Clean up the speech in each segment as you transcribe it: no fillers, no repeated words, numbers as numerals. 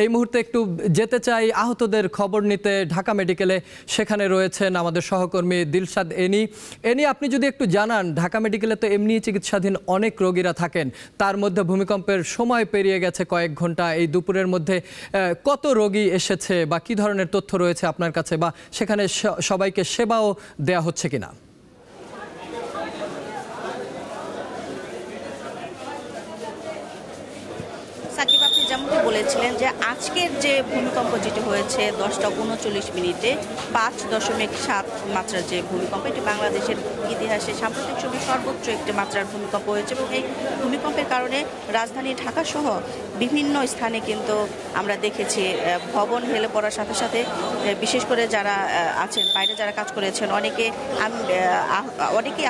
এই মুহূর্তে একটু যেতে চাই আহতদের খবর নিতে ঢাকা মেডিকেলে। সেখানে রয়েছেন আমাদের সহকর্মী দিলশাদ এনি। আপনি যদি একটু জানান, ঢাকা মেডিকেলে তো এমনি চিকিৎসাধীন অনেক রোগীরা থাকেন, তার মধ্যে ভূমিকম্পের সময় পেরিয়ে গেছে কয়েক ঘন্টা। এই দুপুরের মধ্যে কত রোগী এসেছে বা কি ধরনের তথ্য রয়েছে আপনার কাছে, বা সেখানে সবাইকে সেবাও দেয়া হচ্ছে কিনা? সাকিব, আপনি যেমনটি বলেছিলেন যে আজকের যে ভূমিকম্প যেটি হয়েছে 10টা 39 মিনিটে 5.7 মাত্রার যে ভূমিকম্প, এটি বাংলাদেশের ইতিহাসে সাম্প্রতিক সময়ে সর্বোচ্চ একটি মাত্রার ভূমিকম্প হয়েছে এবং এই ভূমিকম্পের কারণে রাজধানী ঢাকা সহ বিভিন্ন স্থানে কিন্তু আমরা দেখেছি ভবন হেলে পড়ার সাথে সাথে বিশেষ করে যারা আছেন বাইরে, যারা কাজ করেছেন, অনেকেই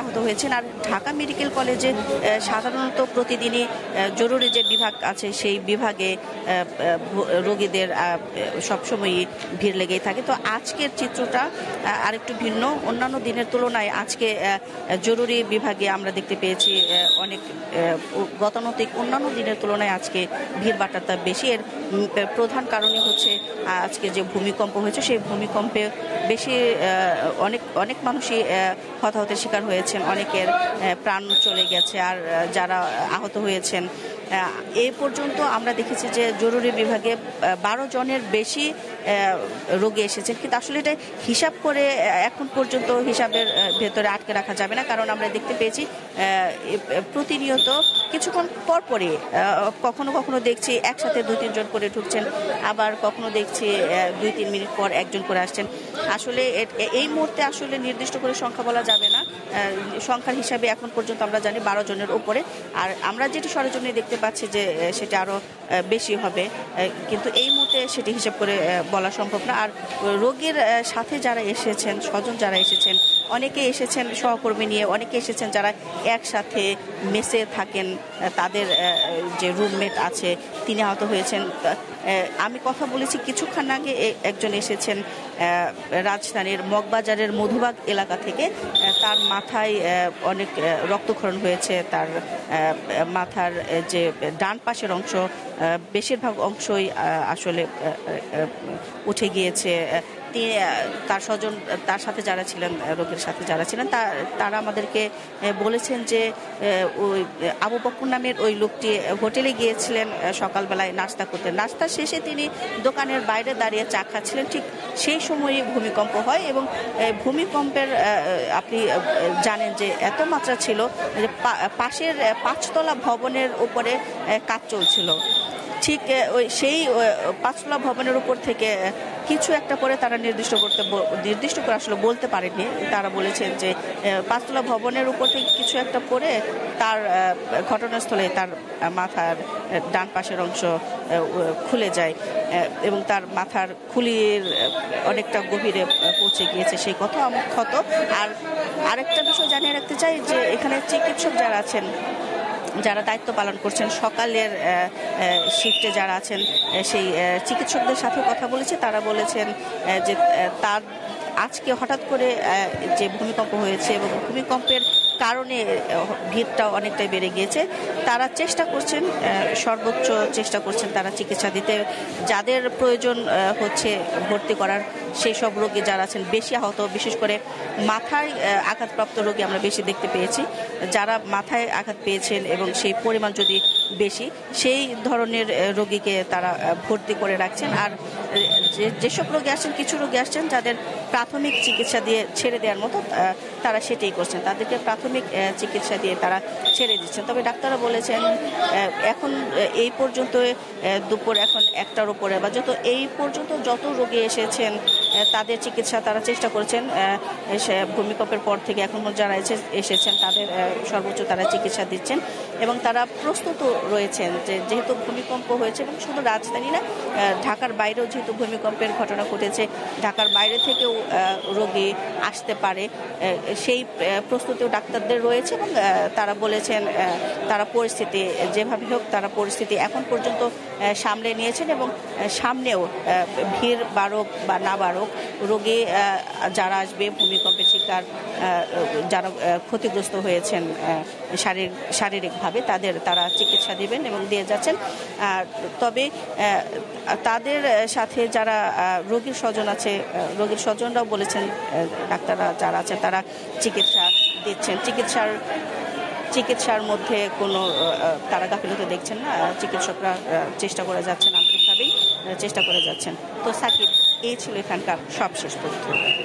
আহত হয়েছেন। আর ঢাকা মেডিকেল কলেজে সাধারণত প্রতিদিনই জরুরি যে বিভাগ আছে সেই বিভাগে রোগীদের সবসময়ই ভিড় লেগেই থাকে। তো আজকের চিত্রটা আরেকটু ভিন্ন। অন্যান্য দিনের তুলনায় আজকে জরুরি বিভাগে আমরা দেখতে পেয়েছি অনেক গতানুগতিক অন্যান্য দিনের তুলনায় আজকে ভিড় বাট্টাটা বেশি। এর প্রধান কারণই হচ্ছে আজকে যে ভূমিকম্প হয়েছে সেই ভূমিকম্পে বেশি অনেক মানুষই হতাহতের শিকার হয়েছেন, অনেকের প্রাণ চলে গেছে। আর যারা আহত হয়েছেন, এই পর্যন্ত আমরা দেখেছি যে জরুরি বিভাগে 12 জনের বেশি রোগী এসেছেন, কিন্তু আসলে এটা হিসাব করে এখন পর্যন্ত হিসাবের ভেতরে আটকে রাখা যাবে না। কারণ আমরা দেখতে পেয়েছি প্রতিনিয়ত কিছুক্ষণ পরপরই কখনো কখনো দেখছি একসাথে 2-3 জন করে ঢুকছেন, আবার কখনো দেখছি 2-3 মিনিট পর একজন করে আসছেন। আসলে এই মুহূর্তে আসলে নির্দিষ্ট করে সংখ্যা বলা যাবে না। সংখ্যার হিসাবে এখন পর্যন্ত আমরা জানি 12 জনের উপরে। আর আমরা যেটি সরেজমিনে দেখতে পাচ্ছি যে সেটা আরও বেশি হবে, কিন্তু এই মুহূর্তে সেটি হিসাব করে বলা সম্ভব না। আর রোগীর সাথে যারা এসেছেন, স্বজন যারা এসেছেন, অনেকে এসেছেন সহকর্মী নিয়ে, অনেকে এসেছেন যারা একসাথে মেসে থাকেন, তাদের যে রুমমেট আছে তিনি আহত হয়েছেন। আমি কথা বলেছি কিছুক্ষণ আগে, একজন এসেছেন রাজধানীর মগবাজারের মধুবাগ এলাকা থেকে। তার মাথায় অনেক রক্তক্ষরণ হয়েছে, তার মাথার যে ডান পাশের অংশ বেশিরভাগ অংশই আসলে উঠে গিয়েছে। তার স্বজন, তার সাথে যারা ছিলেন, রোগীর সাথে যারা ছিলেন, তারা আমাদেরকে বলেছেন যে ওই আবু বকর নামের ওই লোকটি হোটেলে গিয়েছিলেন সকালবেলায় নাস্তা করতে। নাস্তা শেষে তিনি দোকানের বাইরে দাঁড়িয়ে চা খাচ্ছিলেন, ঠিক সেই সময়ই ভূমিকম্প হয়। এবং ভূমিকম্পের আপনি জানেন যে এত মাত্রা ছিল যে পাশের 5তলা ভবনের উপরে কাজ চলছিল। ঠিক সেই 5তলা ভবনের উপর থেকে কিছু একটা করে তারা নির্দিষ্ট করে আসলে বলতে পারেনি। তারা বলেছেন যে 5তলা ভবনের উপর থেকে কিছু একটা পড়ে তার ঘটনাস্থলে তার মাথার ডান পাশের অংশ খুলে যায় এবং তার মাথার খুলির অনেকটা গভীরে পৌঁছে গিয়েছে সেই কথা ক্ষত। আর আরেকটা বিষয় জানিয়ে রাখতে চাই যে এখানে চিকিৎসক যারা আছেন, যারা দায়িত্ব পালন করছেন, সকালের শিফটে যারা আছেন, সেই চিকিৎসকদের সাথে কথা বলেছে। তারা বলেছেন যে তার আজকে হঠাৎ করে যে ভূমিকম্প হয়েছে এবং ভূমিকম্পের কারণে ভিড়টা অনেকটাই বেড়ে গিয়েছে। তারা চেষ্টা করছেন, সর্বোচ্চ চেষ্টা করছেন তারা চিকিৎসা দিতে। যাদের প্রয়োজন হচ্ছে ভর্তি করার, সেই সব রোগী যারা আছেন বেশি আহত, বিশেষ করে মাথায় আঘাতপ্রাপ্ত রোগী আমরা বেশি দেখতে পেয়েছি। যারা মাথায় আঘাত পেয়েছেন এবং সেই পরিমাণ যদি বেশি, সেই ধরনের রোগীকে তারা ভর্তি করে রাখছেন। আর যেসব রোগী আসছেন, কিছু রোগী আসছেন যাদের প্রাথমিক চিকিৎসা দিয়ে ছেড়ে দেওয়ার মতো, তারা সেটাই করছেন, তাদেরকে প্রাথমিক চিকিৎসা দিয়ে তারা ছেড়ে দিচ্ছেন। তবে ডাক্তাররা বলেছেন এখন এই পর্যন্ত দুপুর এখন 1টার উপরে বা এই পর্যন্ত যত রোগী এসেছেন তাদের চিকিৎসা তারা চেষ্টা করেছেন। ভূমিকম্পের পর থেকে এখন যারা এসেছেন তাদের সর্বোচ্চ তারা চিকিৎসা দিচ্ছেন এবং তারা প্রস্তুত রয়েছেন যে যেহেতু ভূমিকম্প হয়েছে, এবং শুধু রাজধানী না, ঢাকার বাইরেও যেহেতু ভূমিকম্পের ঘটনা ঘটেছে, ঢাকার বাইরে থেকেও রোগী আসতে পারে, সেই প্রস্তুতিও ডাক্তারদের রয়েছে। এবং তারা বলেছেন তারা পরিস্থিতি যেভাবে হোক, তারা পরিস্থিতি এখন পর্যন্ত সামলে নিয়েছেন এবং সামনেও ভিড় বাড়ুক বা না বাড়ুক, রোগী যারা আসবে ভূমিকম্পের শিকার এলাকার যারা ক্ষতিগ্রস্ত হয়েছেন শারীরিকভাবে তারা চিকিৎসা দিবেন এবং দিয়ে যাচ্ছেন। তবে তাদের সাথে যারা রোগীর স্বজন আছে, রোগীর স্বজনরাও বলেছেন ডাক্তাররা যারা আছেন তারা চিকিৎসা দিচ্ছেন। চিকিৎসার মধ্যে কোনো তারা গাফিলতি দেখছেন না। চিকিৎসকরা চেষ্টা করে যাচ্ছেন, আন্তরিকভাবেই চেষ্টা করে যাচ্ছেন। তো সাকিব, এই ছিল এখানকার সবশেষ তথ্য।